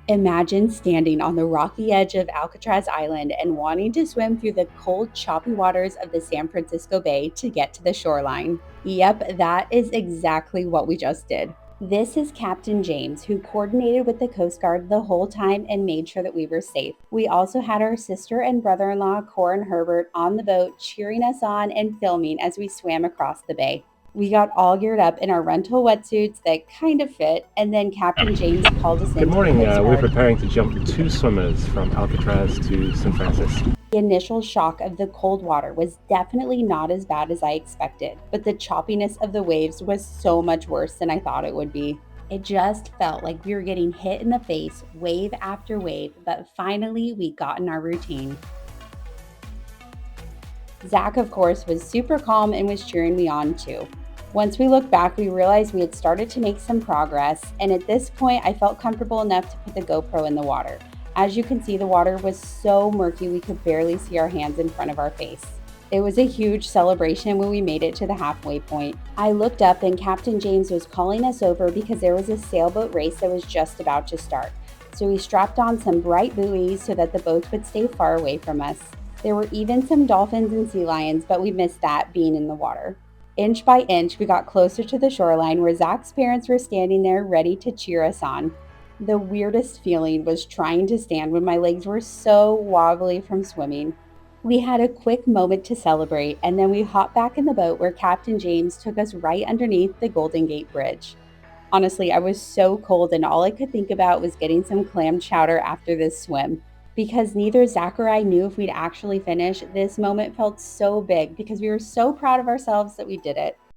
Imagine standing on the rocky edge of Alcatraz Island and wanting to swim through the cold, choppy waters of the San Francisco Bay to get to the shoreline. Yep, that is exactly what we just did. This is Captain James, who coordinated with the Coast Guard the whole time and made sure that we were safe. We also had our sister and brother in law, Cor and Herbert, on the boat cheering us on and filming as we swam across the bay. We got all geared up in our rental wetsuits that kind of fit, and then Captain James called us Good into the morning. Coast We're Guard. preparing to jump two swimmers from Alcatraz to San Francisco. The initial shock of the cold water was definitely not as bad as I expected, but the choppiness of the waves was so much worse than I thought it would be. It just felt like we were getting hit in the face wave after wave, but finally we got in our routine. Zach, of course, was super calm and was cheering me on too. Once we looked back, we realized we had started to make some progress, and at this point, I felt comfortable enough to put the GoPro in the water. As you can see, the water was so murky we could barely see our hands in front of our face. It was a huge celebration when we made it to the halfway point. I looked up and Captain James was calling us over because there was a sailboat race that was just about to start. So we strapped on some bright buoys so that the boats would stay far away from us. There were even some dolphins and sea lions, but we missed that being in the water. Inch by inch, we got closer to the shoreline where Zach's parents were standing there ready to cheer us on. The weirdest feeling was trying to stand when my legs were so wobbly from swimming. We had a quick moment to celebrate, and then we hopped back in the boat where Captain James took us right underneath the Golden Gate Bridge. Honestly, I was so cold, and all I could think about was getting some clam chowder after this swim. Because neither Zach or I knew if we'd actually finish, this moment felt so big because we were so proud of ourselves that we did it.